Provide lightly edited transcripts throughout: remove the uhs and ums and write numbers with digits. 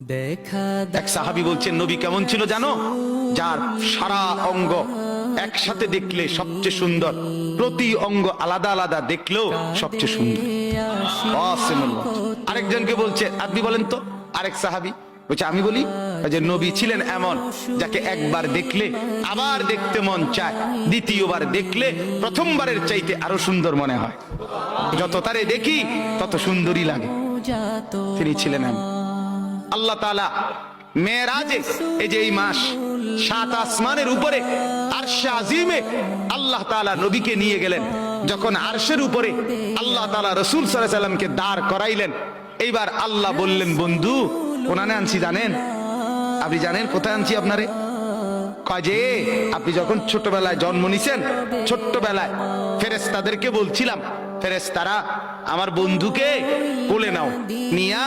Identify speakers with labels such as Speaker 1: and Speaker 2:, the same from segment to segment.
Speaker 1: এক সাহাবী বলছেন নবী কেমন ছিল জানো, যার সারা অঙ্গ একসাথে দেখলে সবচেয়ে সুন্দর, প্রতি অঙ্গ আলাদা আলাদা দেখলেও সবচেয়ে সুন্দর। আরেকজনকে বলছে আপনি বলেন তো, আরেক সাহাবী বলছে আমি বলি যে নবী ছিলেন এমন যাকে একবার দেখলে আবার দেখতে মন চায়, দ্বিতীয়বার দেখলে প্রথমবারের চাইতে আরো সুন্দর মনে হয়, যত তারে দেখি তত সুন্দরই লাগে। তিনি ছিলেন এমন। আল্লাহ তাআলা মেরাজে, এই যে এই মাস, 7 আসমানের উপরে আরশে আজিমে আল্লাহ তাআলা নবীকে নিয়ে গেলেন। যখন আরশের উপরে আল্লাহ তাআলা রাসূল সাল্লাল্লাহু আলাইহি সাল্লামকে দাঁড় করাইলেন, এইবার আল্লাহ বললেন বন্ধু কোনানে আনছি জানেন? আপনি জানেন কোথায় আনছি আপনারে? কয় যে আপনি যখন ছোটবেলায় জন্ম নিছেন, ছোট্টবেলায় ফেরেশতাদেরকে বলছিলাম ফেরেশতারা আমার বন্ধুকে কোলে নাও, নিয়া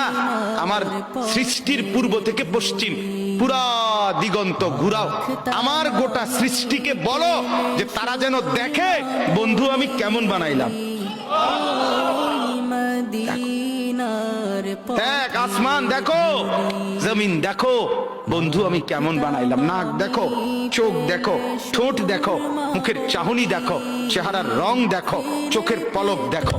Speaker 1: আমার সৃষ্টির পূর্ব থেকে পশ্চিম পুরা দিগন্ত ঘুরাও, আমার গোটা সৃষ্টিকে বলো যে তারা যেন দেখে বন্ধু আমি কেমন বানাইলাম। এক আসমান দেখো, জমিন দেখো, বন্ধু আমি কেমন বানাইলাম। নাক দেখো, চোখ দেখো, ঠোঁট দেখো, মুখের চাহনি দেখো, চেহারার রং দেখো, চোখের পলক দেখো।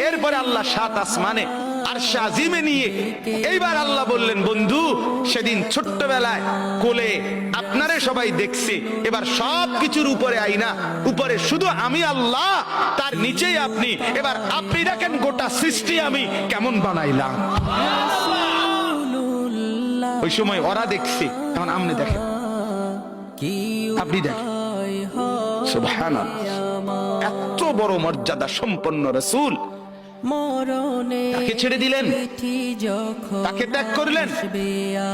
Speaker 1: এরপরে আল্লাহ 7 আসমানে আরশে আজিমে নিয়ে এইবার আল্লাহ বললেন বন্ধু সেদিন ছোট্টবেলায় কোলে আপনারে সবাই দেখছে, এবার সব কিছুর উপরে আইনা, উপরে শুধু আমি আল্লাহ, তার নিচেই আপনি, এবার আপনি দেখেন গোটা সৃষ্টি আমি কেমন বানাইলাম। ওই সময় ওরা দেখছে, এখন আপনি দেখেন, আপনি দেখেন। সুবহানাল্লাহ, এত বড় মর্যাদা সম্পন্ন রাসূল তাকে ছেড়ে দিলেন, তাকে ত্যাগ করলেন।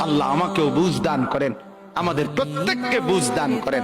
Speaker 1: আল্লাহ আমাকেও বুঝ দান করেন, আমাদের প্রত্যেককে বুঝ দান করেন।